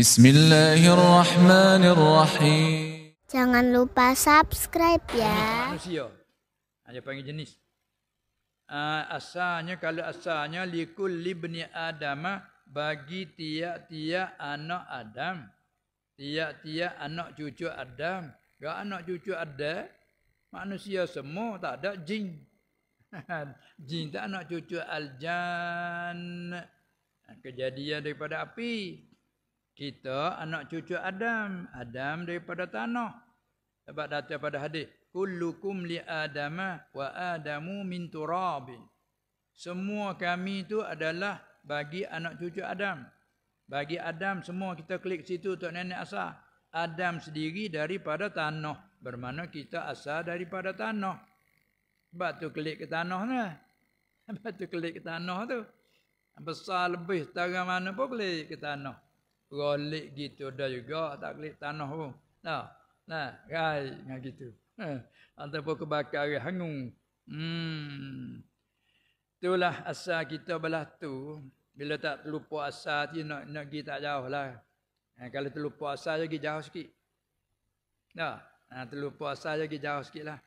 Bismillahirrahmanirrahim. Jangan lupa subscribe ya. Manusia. Dia panggil jenis. Asalnya, kalau asalnya likul libni adama, bagi tiap-tiap anak Adam. Tiap-tiap anak cucu Adam. Kalau anak cucu ada, manusia semua, tak ada jin. Jin tak anak cucu al-jan. Kejadian daripada api. Kita anak cucu Adam. Adam daripada tanah. Sebab datang pada hadis. Kullukum li adama wa adamu min turabin. Semua kami itu adalah bagi anak cucu Adam. Bagi Adam semua kita klik situ untuk nenek asal. Adam sendiri daripada tanah. Bermakna kita asal daripada tanah. Sebab tu klik ke tanah ni. Sebab tu klik ke tanah tu. Besar lebih setara mana pun klik ke tanah. Rolik gitu dah juga, tak klik tanah pun. Nah, rai dengan gitu. Ataupun kebakar hangung. Itulah asal kita belah tu. Bila tak terlupa asal tu nak pergi tak jauh lah. Kalau terlupa asal lagi jauh sikit. Terlupa asal lagi jauh sikit lah.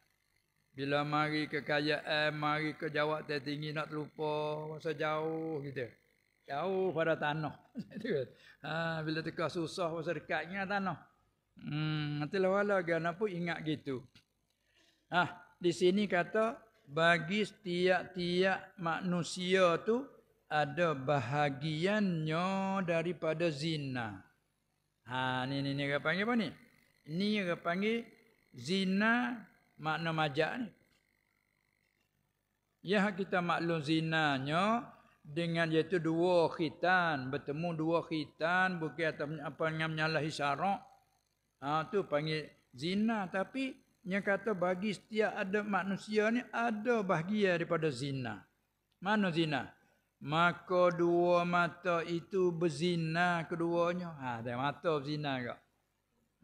Bila mari kekayaan, mari ke jawab tertinggi nak terlupa masa jauh gitu. Jauh pada tanah. Bila teka susah masa dekatnya tanah. Itulah wala gana pun ingat gitu. Di sini kata bagi setiap-tiap manusia tu ada bahagiannya daripada zina. Ni dia panggil apa ni? Ni dia panggil zina makna majak ni. Ya kita maklum zinanya dengan iaitu dua khitan, bertemu dua khitan bukan apa yang menyalahi syarak. Tu panggil zina, tapi yang kata bagi setiap ada manusia ni ada bahagia daripada zina. Mana zina? Maka dua mata itu berzina keduanya. Ada mata berzina ke?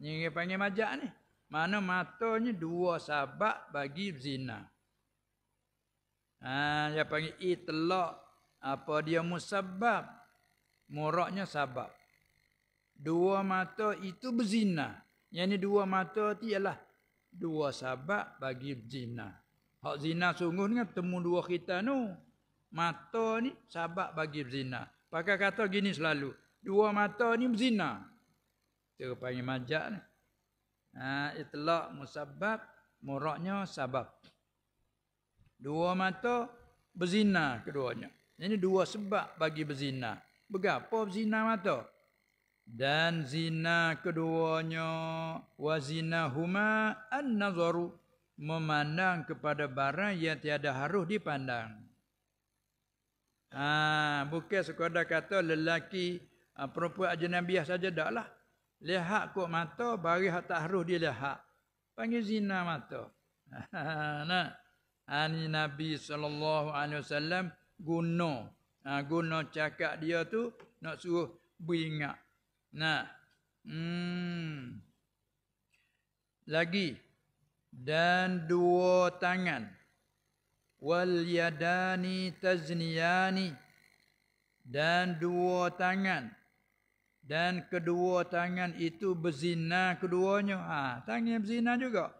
Ni dia panggil majak ni. Mana matanya dua sabab bagi berzina. Dia panggil itlaq. Apa dia musabbab? Muraknya sabab. Dua mata itu berzina. Yang ni dua mata itu ialah dua sabab bagi berzina. Hak zina sungguh ni temu dua khitan tu. Mata ni sabab bagi berzina. Pakai kata gini selalu. Dua mata ni berzina. Itu panggil majak ni. Itlaq musabbab, muraknya sabab. Dua mata berzina keduanya. Ini dua sebab bagi berzina. Berapa berzina mata? Dan zina keduanya wa zinahuma an-nazaru, memandang kepada barang yang tiada harus dipandang. Bukan sekadar kata lelaki perempuan ajnabiah saja taklah. Lihat kok mata bagi hak tak harus dilihat. Panggil zina mata. Ni Nabi SAW guna cakap dia tu nak suruh beringat. Lagi. Dan dua tangan. Wal yadani tazniyani. Dan dua tangan. Dan kedua tangan itu berzina keduanya. Tangan berzina juga.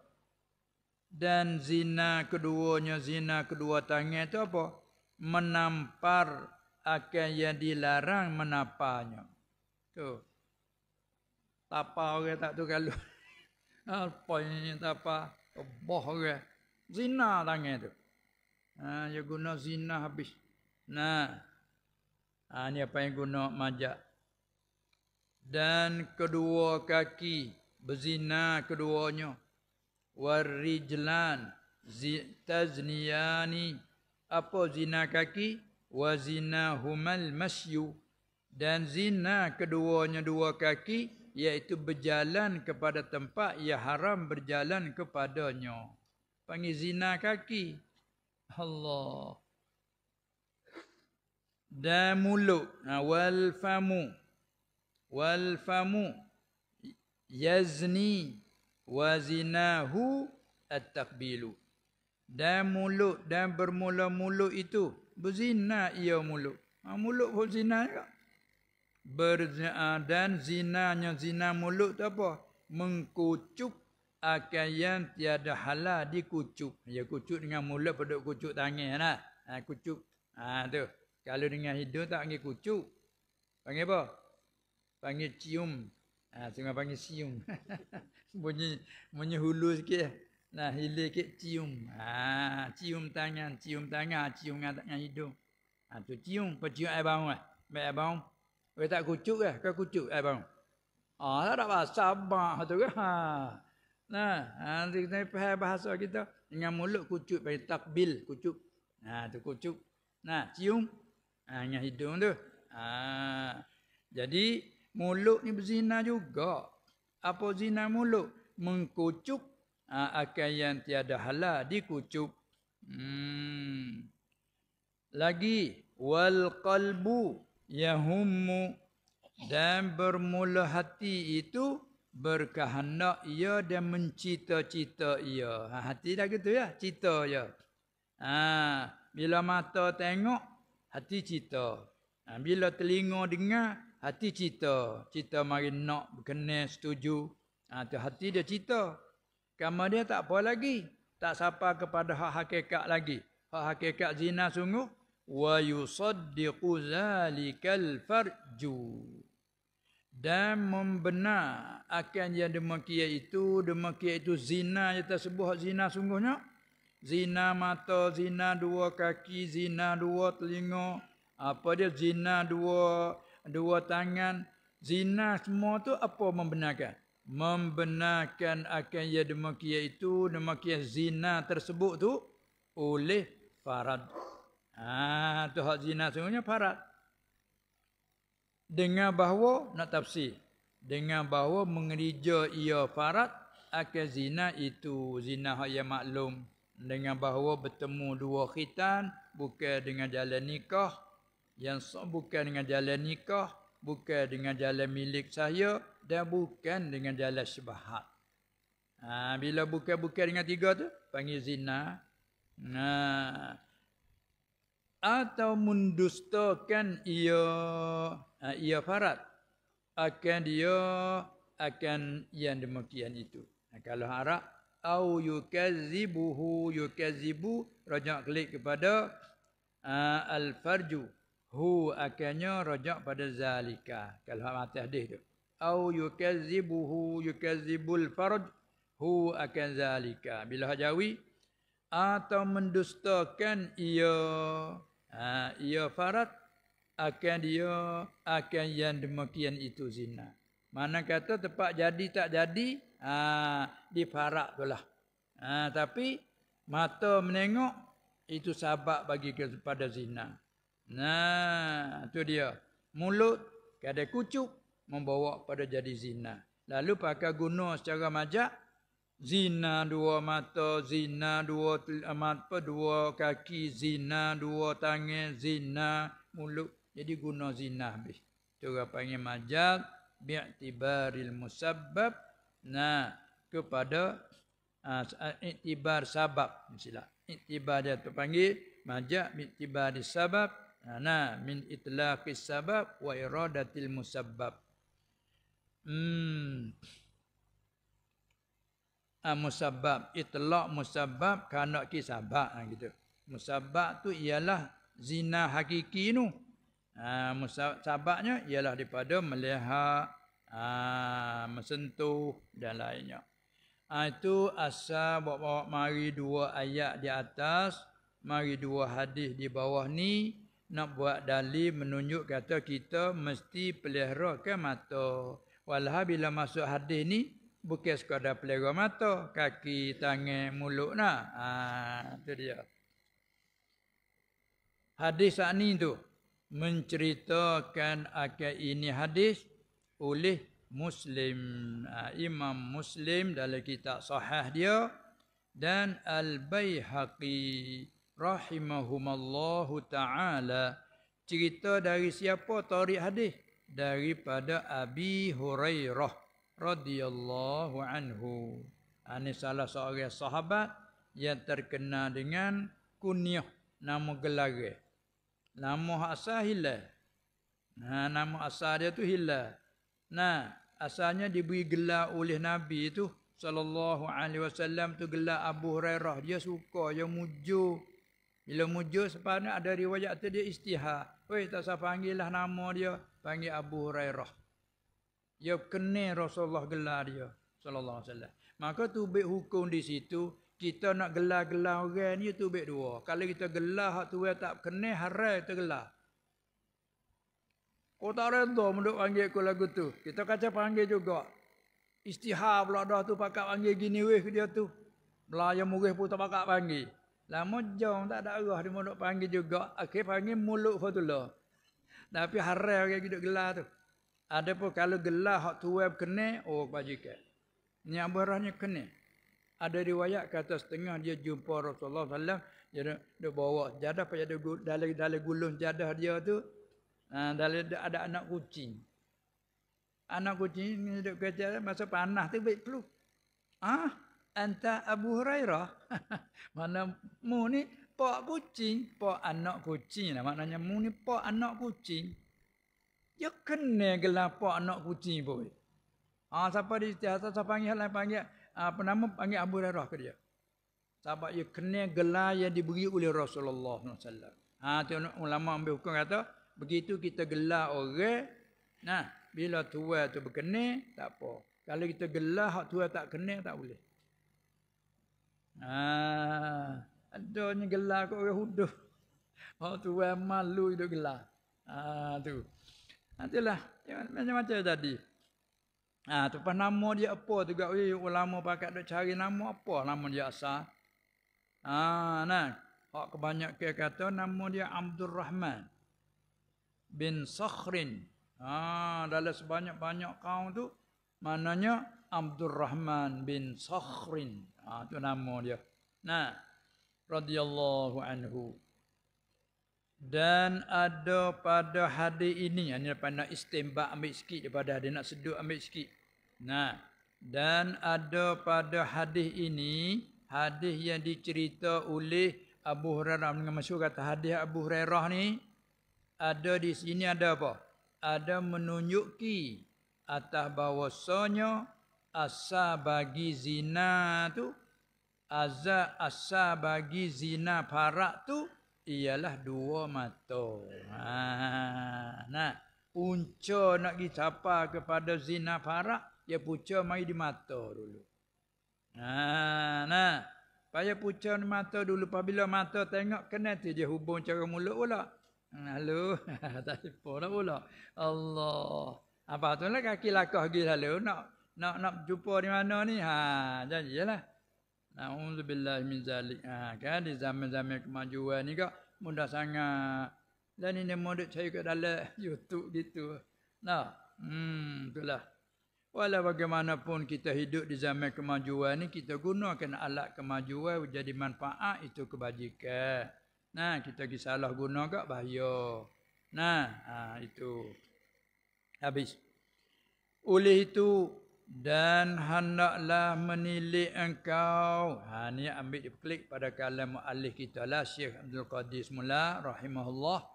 Dan zina keduanya, zina kedua tangan itu apa? Menampar akan yang dilarang menamparnya. Tu. Tapa orang tak tu kalau. Apa yang tapa? Boh orang. Zina tangan tu. Dia guna zina habis. Ni apa yang guna majak. Dan kedua kaki berzina keduanya. Warijlan tazniyani. Apa zina kaki? Wa zinahumal masyu. Dan zina keduanya dua kaki, iaitu berjalan kepada tempat yang haram berjalan kepadanya. Panggil zina kaki. Allah. Dan mulut. Wal famu yazni wa zinahu at-takbilu. Dan mulut dan bermula mulut itu berzina ia mulut. Mulut pun zina juga. Dan zinanya zina mulut tu apa? Mengkucuk akan yang tiada halal dikucuk. Ya kucuk dengan mulut pada kucuk tangan lah. Kucuk. Tu. Kalau dengan hidung tak panggil kucuk. Panggil apa? Panggil cium. Semua panggil cium. bunyi hulu sikit. Nah, hilir sikit cium. Cium tangan, cium dengan hidung. Tu cium, pecium air bau lah. Baik air bau. Kau tak kucuk ke? Kau kucuk air bau. Tak bahasa abang tu ke? Kita faham bahasa kita. Dengan mulut kucuk, panggil takbil, kucuk. Tu kucuk. Cium. Dengan hidung tu. Jadi, mulut ni berzina juga. Apa zina mulut? Mengkucuk akan yang tiada halal dikucuk. Lagi wal qalbu yahummu, dan bermula hati itu berkehendak ia dan mencita-cita ia. Hati dah gitu ya, cita ya. Bila mata tengok, hati cita. Bila telinga dengar, hati cita. Cita mari nak, berkenan, setuju. Tu hati dia cita. Kamu dia tak apa lagi. Tak sapa kepada hak hakikat lagi. Hak hakikat zina sungguh. Wa yusaddiqu zalikal farju. Dan membenar akan yang demikian itu zina yang tersebut zina sungguhnya. Zina mata, zina dua kaki, zina dua telinga. Apa dia zina dua tangan. Zina semua tu apa membenarkan? Membenarkan akan yang demikian zina tersebut tu oleh farad. Tu hak zina sungguhnya farad. Dengan bahawa nak tafsir. Dengan bahawa mengerja ia farad akan zina itu zina hak yang maklum. Dengan bahawa bertemu dua khitan bukan dengan jalan nikah. Bukan dengan jalan nikah, bukan dengan jalan milik saya dan bukan dengan jalan syubhat. Bila bukan dengan tiga tu panggil zina. Atau mendustakan ia farad akan yang demikian itu. Kalau harap au yukazibu rajak klik kepada al-farju. Akannya rajak pada zalika. Kalau mati hadis tu. Au yukazibul farj. Akan zalika. Bila hajawi. Atau mendustakan ia farad. Akan yang demikian itu zina. Mana kata tempat jadi tak jadi. Di farad tu lah. Tapi mata menengok. Itu sebab bagi kepada zina. Tu dia. Mulut kadang kucuk membawa pada jadi zina. Lalu pakai guna secara majak zina dua mata, zina dua kaki, zina dua tangan, zina mulut. Jadi guna zina habis. Tu orang panggil majak bi'tibaril musabbab. Kepada iktibar sabab. Iktibar dia terpanggil majak bi'tibaris sabab. Min itlaqis sabab wa iradatil musabbab. Musabbab, itlaq musabbab kerana kisabab gitu. Musabbab tu ialah zina hakiki tu. Musababnya ialah daripada melihat, mensentuh dan lainnya. Itu asal bawa mari dua ayat di atas, mari dua hadis di bawah ni. Nak buat dalil menunjuk kata kita mesti peliharakan mata. Walau bila masuk hadis ni bukan sekadar pelihara mata, kaki, tangan, mulut nah. Itu dia. Hadis saat ni tu menceritakan akan ini hadis oleh Muslim. Imam Muslim dalam kitab sahih dia dan Al-Baihaqi rahimahumallahu ta'ala. Cerita dari siapa tarik hadis? Daripada Abi Hurairah radhiyallahu anhu. Ini salah seorang sahabat yang terkenal dengan kunyah, nama gelar. Nama asal hilang. Nama asal dia tu Hilal. Asalnya diberi gelar oleh Nabi tu sallallahu alaihi wasallam tu gelar Abu Hurairah. Dia suka, dia mujur. Bila mujur sebenarnya ada riwayat tu dia istihar. Oi, tak usah panggil lah nama dia, panggil Abu Hurairah. Dia kenal Rasulullah gelar dia sallallahu alaihi wasallam. Maka tubik hukum di situ, kita nak gelar-gelar orang ni tubik dua. Kalau kita gelar hak tu tak kenal, haram kita gelar. Kau tak reda menduk panggil aku lagu tu. Kita kaca panggil juga. Istihar pula dah tu pakat panggil gini weh ke dia tu. Melayu murih pun tak pakat panggil. Lama jom tak ada arah dia menduk panggil juga. Akhir panggil mulut Fatullah. Tapi haram orang hidup gelar tu. Ada pun kalau gelar hak tu kena, oh bajikan. Ni abarahnya kena. Ada riwayat kata setengah dia jumpa Rasulullah SAW. Dia bawa jadah pada dalam gulung jadah dia tu. Ada anak kucing. Anak kucing ni duduk kerja masa panas tu baik peluk. Anta Abu Hurairah. Mana mu ni pak kucing, pak anak kucing lah. Maknanya mu ni pak anak kucing. Dia kena gelar pak anak kucing pun. Siapa di istiadat siapa panggil apa nama panggil Abu Hurairah ke dia. Sebab dia kena gelar yang diberi oleh Rasulullah SAW. Tu ulama ambil hukum kata begitu kita gelar orang, bila tua tu berkenal, tak apa. Kalau kita gelar hak tua tak kenal, tak boleh. Adanya gelar kat orang huduh. Hak tua malu hidup gelar. Tu. Itulah macam-macam tadi. Tu pas nama dia apa tu gak ulama pakat duk cari nama apa nama dia asal. Hak kebanyakan kata nama dia Abdul Rahman bin Sakhrin. Dalam sebanyak-banyak kaum tu maknanya Abdul Rahman bin Sakhrin. Tu nama dia. Radhiyallahu anhu. Dan ada pada hadis ini, ini nak istimbak ambil sikit daripada hadis, nak sedut ambil sikit. Dan ada pada hadis ini, hadis yang dicerita oleh Abu Hurairah, dengan masyhur kata hadis Abu Hurairah ni, ada di sini ada apa? Ada menunjuki atas bahawasanya asal bagi zina tu, asal bagi zina parak tu ialah dua mata. Punca nak dicapa kepada zina parak, ya punca mari di mata dulu. Payah punca di mata dulu. Apabila mata tengok kena tu dia hubung cara mulut pula. Halo, tak siapa dah pula. Allah. Apa tu lah kaki lakah pergi lalu nak jumpa di mana ni? Janjilah. Na'udzubillah min zalik. Kan di zaman-zaman kemajuan ni kak mudah sangat. Dan ini model cari kat dalam YouTube gitu. Itulah. Walau bagaimanapun kita hidup di zaman kemajuan ni, kita gunakan alat kemajuan jadi manfaat, itu kebajikan. Kita pergi salah guna kat bahaya. Itu. Habis. Oleh itu, dan hendaklah menilik engkau. Ni ambil diklik pada kalam muallif kita lah, Syekh Abdul Qadir semula rahimahullah.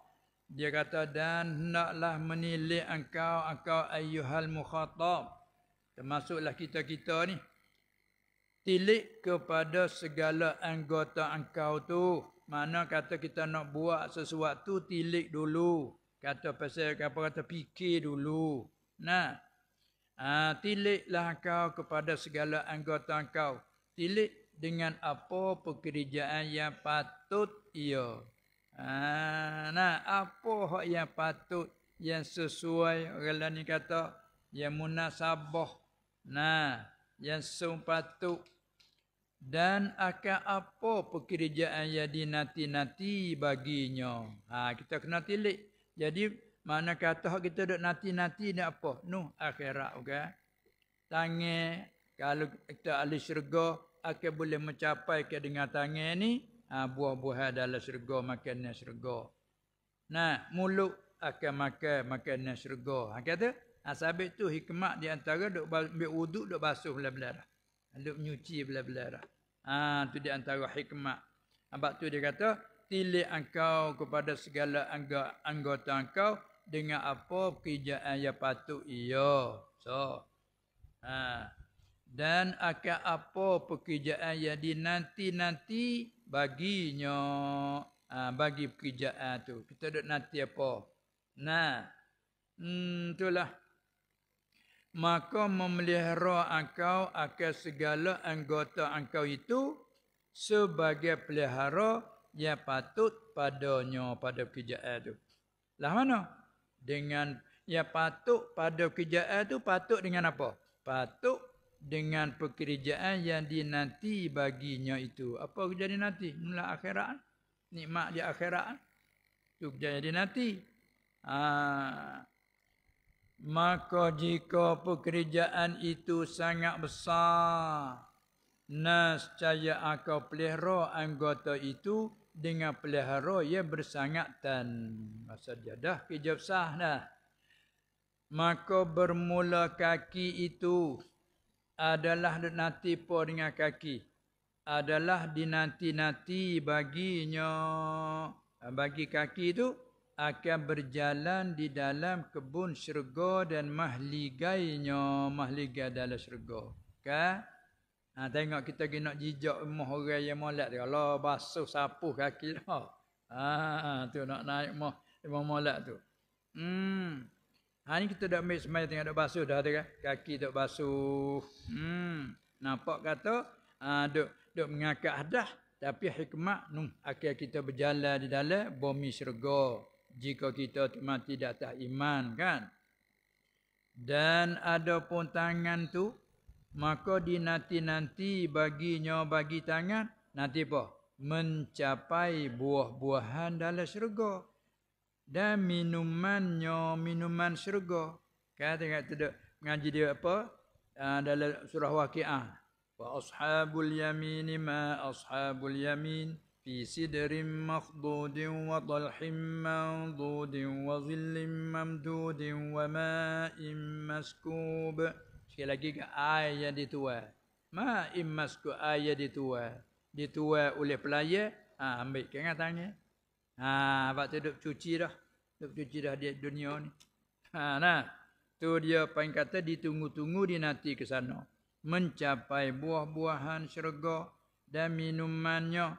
Dia kata, dan hendaklah menilik engkau ayyuhal mukhatab. Termasuklah kita ni. Tilik kepada segala anggota engkau tu. Mana kata kita nak buat sesuatu, tilik dulu. Kata pasal apa kata fikir dulu. Tiliklah kau kepada segala anggota kau. Tilik dengan apa pekerjaan yang patut ia. Apa hak yang patut, yang sesuai, orang lain kata yang munasabah. Yang sepatut. Dan akan apa pekerjaan yang dinanti-nanti baginya. Kita kena tilik. Jadi mana kata kita duk nanti-nanti ni apa? Akhirat, okey. Tangan kalau kita ahli syurga akan boleh mencapai ke dengan tangan ni buah-buahan dalam syurga, makanan syurga. Mulut akan makan makanan syurga. Kata sabit tu hikmat di antara duk ambil wuduk, duk basuh belah-belah dah. Duk nyuci belah-belah dah. Tu di antara hikmat. Sebab tu dia kata, tilik engkau kepada segala anggota engkau dengan apa pekerjaan yang patut ia. So, dan akan apa pekerjaan yang dinanti-nanti baginya, bagi pekerjaan tu. Kita duk nanti apa? Nah, itulah. Maka memelihara engkau akan segala anggota engkau itu sebagai pelihara yang patut padanya pada pekerjaan tu. Lah mana? Dengan yang patut pada pekerjaan tu, patut dengan apa? Patut dengan pekerjaan yang dinanti baginya itu. Apa kerja dinanti? Mula akhirat. Nikmat di akhirat. Itu kerja yang dinanti. Maka jika pekerjaan itu sangat besar, nescaya engkau pelihara anggota itu dengan pelihara yang bersangatan. Maksud dia dah kerja besar dah. Maka bermula kaki itu adalah nanti po dengan kaki. Adalah dinanti-nanti baginya. Bagi kaki itu akan berjalan di dalam kebun syurga dan mahligainya. Mahligai dalam syurga. Kan? Tengok kita nak jijak rumah orang yang molek tu. Kalau basuh sapuh kaki dah. Tu nak naik rumah molek tu. Ni kita dah ambil semai tengok dah basuh dah tu kan. Kaki dah basuh. Nampak kata duk mengangkat dah. Tapi hikmat akan kita berjalan di dalam bumi syurga. Jika kita mati di atas iman kan. Dan ada pun tangan tu. Maka dinanti-nanti baginya bagi tangan. Nanti apa? Mencapai buah-buahan dalam syurga. Dan minumannya minuman syurga. Kan tengok tu mengaji dia apa? Dalam surah Waqiah. Wa ashabul yamin ma ashabul yamin. Fi sidrin makhdudin wa talhim mandudin wa zillim mamdudin wa ma'im maskub. Sekali lagi ke air yang dituai. Ma'im maskub air dituai. Dituai oleh pelayar. Ambil ke tangan. Sebab tu duk cuci dah. Duk cuci dah di dunia ni. Tu dia paling kata ditunggu-tunggu dinanti ke sana. Mencapai buah-buahan syurga dan minumannya.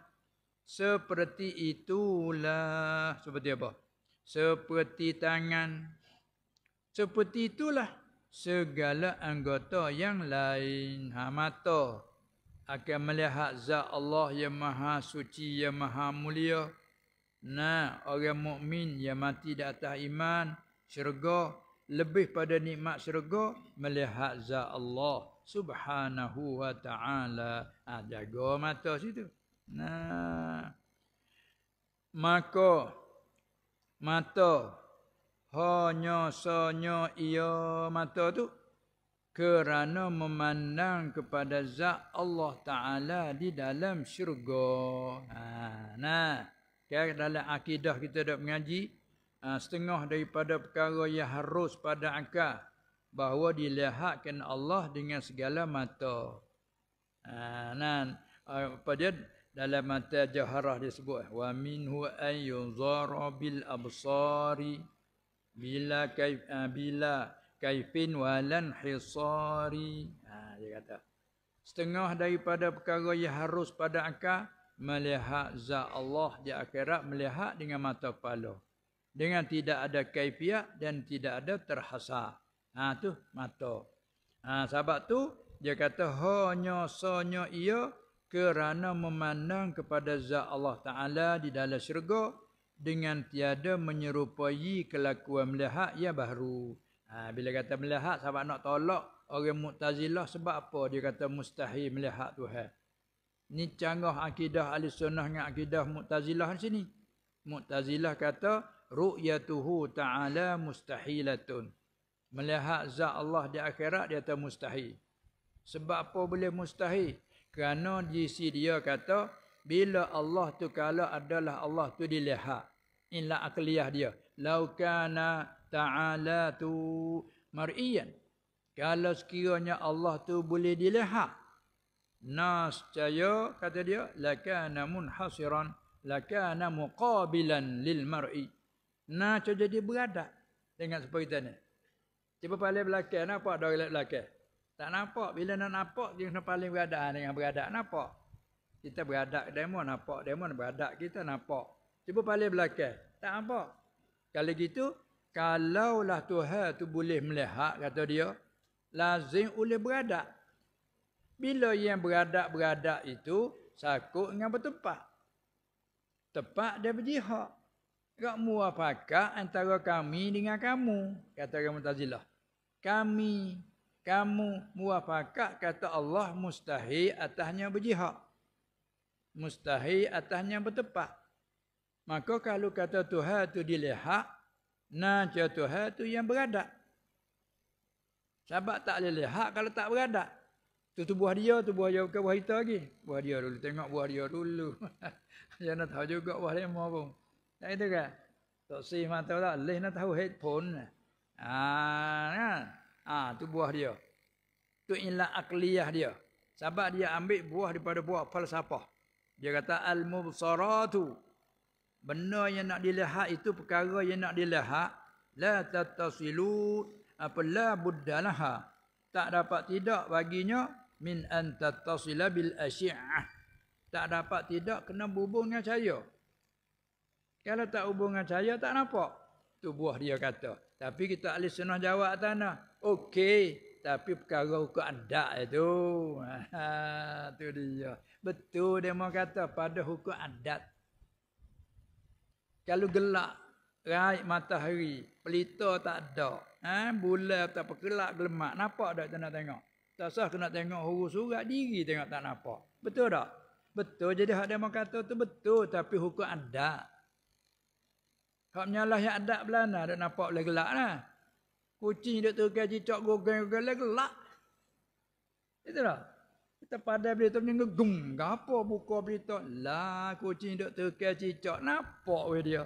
Seperti itulah. Seperti apa? Seperti tangan. Seperti itulah segala anggota yang lain. Mata akan melihat zat Allah yang maha suci, yang maha mulia. Orang mukmin yang mati di atas iman, syurga, lebih pada nikmat syurga, melihat zat Allah subhanahu wa ta'ala. Jaga mata situ. Maka mata hanya sanya ia mata tu kerana memandang kepada zat Allah Ta'ala di dalam syurga. Dalam akidah kita dah mengaji, setengah daripada perkara yang harus pada akal, bahawa dilihatkan Allah dengan segala mata. Apa dia? Dalam mata Jaharah disebut, wa minhu ayyuzara bil absari bila kaifin walan hisari. Dia kata setengah daripada perkara yang harus pada akal, melihat zat Allah di akhirat, melihat dengan mata kepala, dengan tidak ada kaifiat dan tidak ada terhasar. Tu mata. Sebab tu dia kata hanya sanya ia kerana memandang kepada zat Allah Ta'ala di dalam syurga dengan tiada menyerupai kelakuan melihat yang baru. Bila kata melihat, sahabat nak tolak orang Mu'tazilah sebab apa dia kata mustahil melihat Tuhan. Ni canggah akidah ahli sunnah dengan akidah Mu'tazilah di sini. Mu'tazilah kata ru'yatuhu ta'ala mustahilatun. Melihat zat Allah di akhirat dia kata mustahil. Sebab apa boleh mustahil? Kerana di sini dia kata bila Allah tu kalau adalah Allah tu dilihat. Inilah akliyah dia. Lau kana ta'ala tu mar'iyan. Kalau sekiranya Allah tu boleh dilihat, nascaya kata dia lakana munhasiran, lakana muqabilan lil mar'i. Jadi berada. Tengok seperti kita ni. Cuba paling belakang, nampak dah orang belakang. Tak nampak. Bila nak nampak, dia kena paling beradak dengan beradak. Nampak. Kita beradak demo, nampak. Demo beradak, kita nampak. Cuba paling belakang. Tak nampak. Kalau gitu, kalaulah Tuhan tu boleh melihat, kata dia, lazim boleh beradak. Bila yang beradak-beradak itu, sakut dengan bertempat. Tepat dia berjihad. Tak muafakat antara kami dengan kamu, kata orang Mu'tazilah. Kamu muafakat, kata Allah, mustahil atasnya berjihad. Mustahil atasnya bertempat. Maka kalau kata Tuhan tu dilihat, naja Tuhan tu yang beradak. Sebab tak boleh lihat kalau tak beradak. Tu buah dia bukan buah kita lagi. Buah dia dulu, tengok buah dia dulu. Jangan tahu juga buah lemah pun. Tak itu kan? Tak sih mata tak leh nak tahu headphone. Kan? Tu buah dia. Tu ilah akliyah dia. Sebab dia ambil buah daripada buah falsafah. Dia kata al-mubsaratu. Benda yang nak dilihat itu perkara yang nak dilihat. La tattasilu la buddalaha. Tak dapat tidak baginya min an tattasila bil asyi'ah. Tak dapat tidak kena berhubung dengan cahaya. Kalau tak hubung dengan cahaya tak nampak. Tu buah dia kata. Tapi kita ahli sunnah jawab tanah. Okey, tapi perkara hukum adat itu. Tu dia. Betul dia mau kata pada hukum adat. Kalau gelap, raih matahari, pelita tak ada, bulan tak perkelak gelemak, nampak tak nak tengok? Tak sah kena tengok huruf surat diri tengok tak nampak. Betul tak? Betul. Jadi hak dia mau kata tu betul, tapi hukum adat. Hak menyalah yang adat belana dak nampak boleh gelak lah. Kucing duk tukar cicak gogeng-gogeng gelak. Itu tak? Kita pada berita ni ngegum. Gapo buka berita? Lah kucing duk tukar cicak nampak we dia.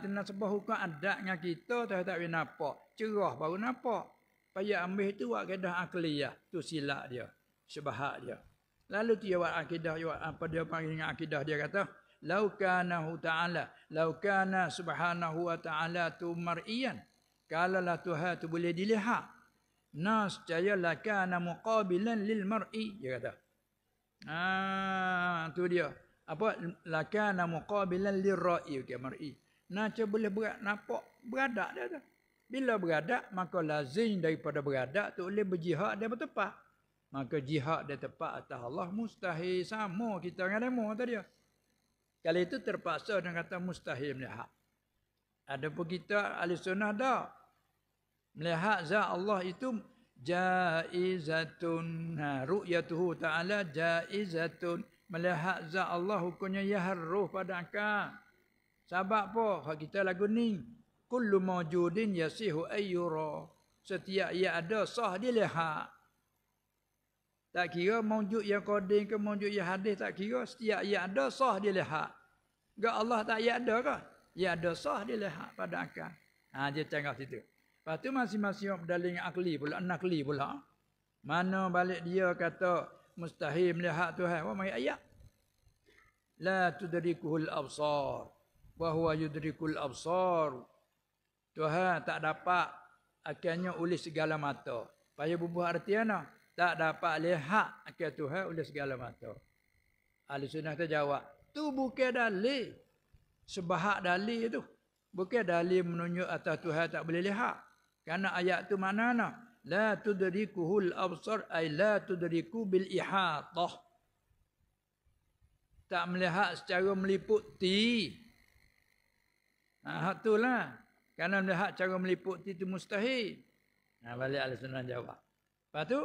Tu nak sebab hukum adat dengan kita tak boleh nampak. Cerah baru nampak. Payah ambil tu buat kaedah akliyah. Tu silap dia. Syubhat dia. Lalu dia buat akidah, apa dia panggil dengan akidah dia kata, lau kana subhanahu wa ta'ala tu mar'iyan. Kalaulah Tuhan tu boleh dilihat. Nascaya lakana muqabilan lil mar'i. Dia kata. Tu dia. Apa? Lakana muqabilan lil ra'i. Okay, mar'i. Nascaya boleh nampak beradak dia tu. Bila beradak, maka lazim daripada beradak tu boleh berjihad dia bertepat. Maka jihad dia tepat atas Allah mustahil sama kita dengan demo tadi. Kalau itu terpaksa dengan kata mustahil melihat. Adapun kita ahli sunnah dah melihat zat Allah itu jaizatun. Ru'yatuhu ta'ala jaizatun. Melihat zat Allah hukumnya yaharruh pada akal. Sebab apa? Hak kita lagu ni. Kullu mawjudin yasihu ayyura. Setiap ia ada sah dilihat. Tak kira mawjud yang koding ke mawjud yang hadis, tak kira. Setiap yang ada sah dilihat. Enggak Allah tak yang ada ke? Yang ada sah dilihat pada akal. Dia canggah situ. Lepas tu masing-masing berdalil dengan akli pula, nakli pula. Mana balik dia kata mustahil melihat Tuhan. Wah mai ayat. La tudrikuhul absar. Wa huwa yudrikul absar. Tuhan tak dapat akhirnya oleh segala mata. Payah bubuh artiana. Tak dapat lihat akan Tuhan oleh segala mata. Ahli sunnah terjawab. Tu bukan dalil. Sebahak dalil tu. Bukan dalil menunjuk atas Tuhan tak boleh lihat. Kerana ayat tu maknanya. La tudrikuhul absar ay la tudriku bil ihatah. Tak melihat secara meliputi. Itulah. Kerana melihat cara meliputi itu mustahil. Balik ahli sunnah jawab. Lepas tu.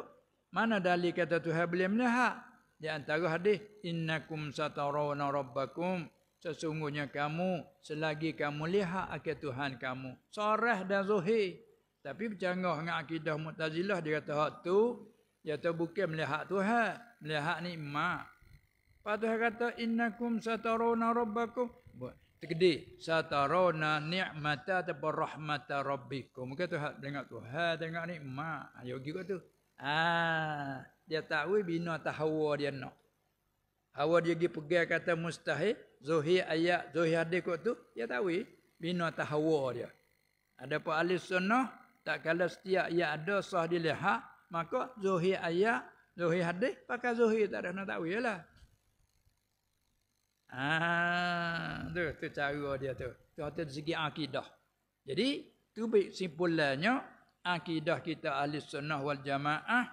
Mana dalil kata Tuhan boleh melihat? Di antara hadis, innakum satarawna rabbakum. Sesungguhnya kamu, selagi kamu lihat akan Tuhan kamu. Sarah dan zuhir. Tapi bercanggah dengan akidah Mu'tazilah, dia kata hak tu, dia kata bukan melihat Tuhan. Melihat nikmat. Lepas Tuhan kata, innakum satarawna rabbakum. Terkedik. Satarawna ni'mata ataupun rahmata rabbikum. Bukan Tuhan tengok nikmat. Yogi kata tu. Dia tahu bina atas hawa dia nak. Hawa dia pergi pegang kata mustahil. Zuhir ayat, zuhir hadis kot tu. Dia tahu. bina tahwa dia. Adapun ahli sunnah tak kala setiap ia ada sah dilihat, maka zahir ayat, zahir hadis pakai zahir, tak ada nak takwil lah. Tu cara dia tu. Tu dari segi akidah. Jadi tu simpulannya akidah kita ahli sunnah wal jamaah,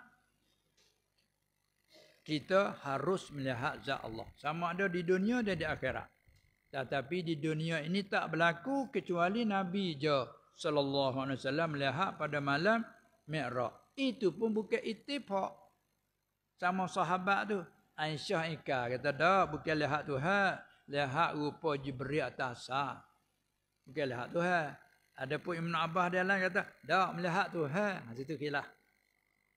kita harus melihat zat Allah. Sama ada di dunia dan di akhirat. Tetapi di dunia ini tak berlaku kecuali Nabi je sallallahu alaihi wasallam melihat pada malam Mi'raj. Itu pun bukan ittifaq. Sama sahabat tu. Aisyah ikar kata dak, bukan lihat Tuhan, lihat rupa Jibril atas asar. Bukan lihat Tuhan. Adapun Ibn Abbas dia lain kata dak, melihat Tuhan. Situ khilaf.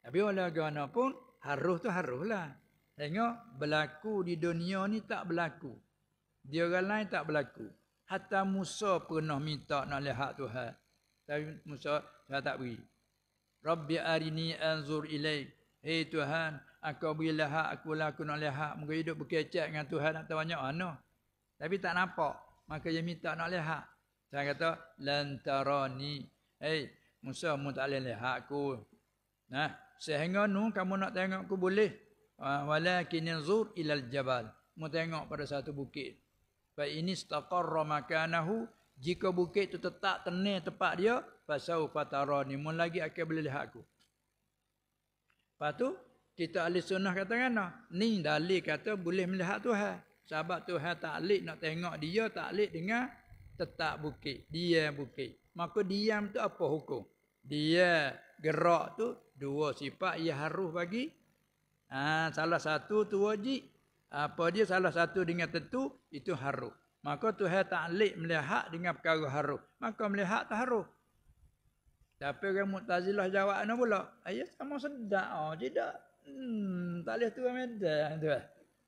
Tapi oleh agama pun harus tu haruslah. Tengok berlaku di dunia ni tak berlaku. Di orang lain tak berlaku. Hatta Musa pernah minta nak lihat Tuhan. Tapi Musa tak beri. Rabbi arini anzur ilaik. Hei Tuhan, aku beri lihat aku nak lihat. Muka hidup berkecek dengan Tuhan nak tahu banyak mana. Tapi tak nampak. Maka dia minta nak lihat. Saya kata, lantarani. Hei Musa, mu tak boleh lihat aku. Nah, sehingga nu kamu nak tengok aku boleh. Walakin anzur ilal jabal. Mu tengok pada satu bukit. Fa ini istaqarra makanahu. Jika bukit itu tetap tenang tempat dia, fasaufa tarani, mun lagi akan boleh lihat aku. Lepas tu kita ahli sunnah katakan ni dalil kata boleh melihat Tuhan. Sebab Tuhan taklid nak tengok dia, taklid dengan tetap bukit, dia bukit. Maka diam tu apa hukum? Dia gerak tu dua sifat ia harus bagi. Salah satu tu wajib. Apa dia salah satu dengan tentu itu harus. Maka Tuhan taklid melihat dengan perkara harus. Maka melihat tak harus. Tapi orang Mu'tazilah jawab ana pula. Ayat sama sedap. Tidak. Tak boleh tu medan tu.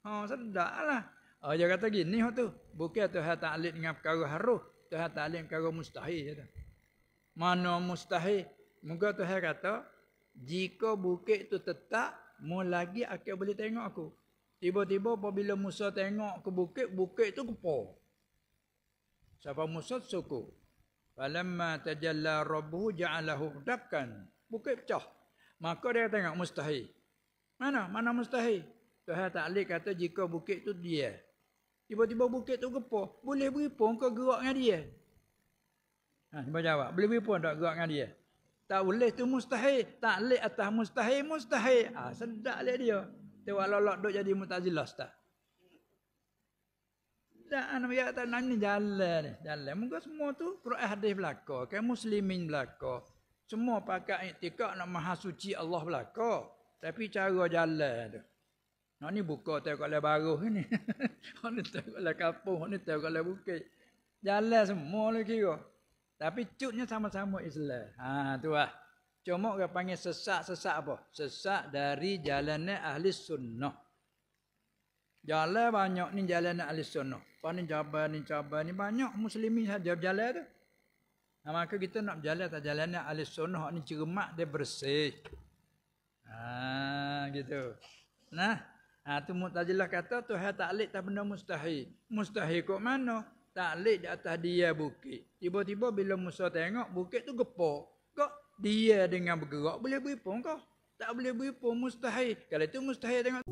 Sedaplah. Dia kata gini tu. Bukan Tuhan taklid dengan perkara harus. Tuhan taklid dengan perkara mustahil. Kata. Mana mustahil? Moga Tuhan kata, jika bukit tu tetap, mu lagi akan boleh tengok aku. Tiba-tiba apabila Musa tengok ke bukit, bukit tu kepor. Siapa Musa suku. Falamma tajalla rabbuhu ja'alahu dakkan. Bukit pecah. Maka dia tengok mustahil. Mana mustahil? Tuhan taklid kata jika bukit tu dia. Tiba-tiba bukit tu kepor. Boleh beri pun kau gerak dengan dia. Cuba jawab. Boleh beri pun tak gerak dengan dia? Tak boleh tu mustahil. Taklid atas mustahil. Sedap lihat dia. Tengok lolok duk jadi Mu'tazilah ustaz. Dan anak kata ni jalan. Mungkin semua tu Quran hadis belaka, kan muslimin belaka. Semua pakai iktikad nak maha suci Allah belaka. Tapi cara jalan tu. Nak ni buka tengok le baruh ni. Hak ni tengok le kampung, hak ni tengok le bukit. Jalan semua le kira. Tapi cutnya sama-sama Islam. Tu lah. Cuma orang panggil sesat apa? Sesat dari jalannya ahli sunnah. Jalan banyak ni jalannya ahli sunnah. Ni cabar ni banyak muslimin saja berjalan tu. Maka kita nak berjalan tak jalannya ahli sunnah ni cermat dia bersih. Gitu. Tu Mu'tazilah kata Tuhan taklid tak benda mustahil. Mustahil kok mana? Taklid di atas dia bukit. Tiba-tiba bila Musa tengok bukit tu gepok. Kok dia dengan bergerak boleh beripung kau? Tak boleh beripung mustahil. Kalau itu mustahil tengok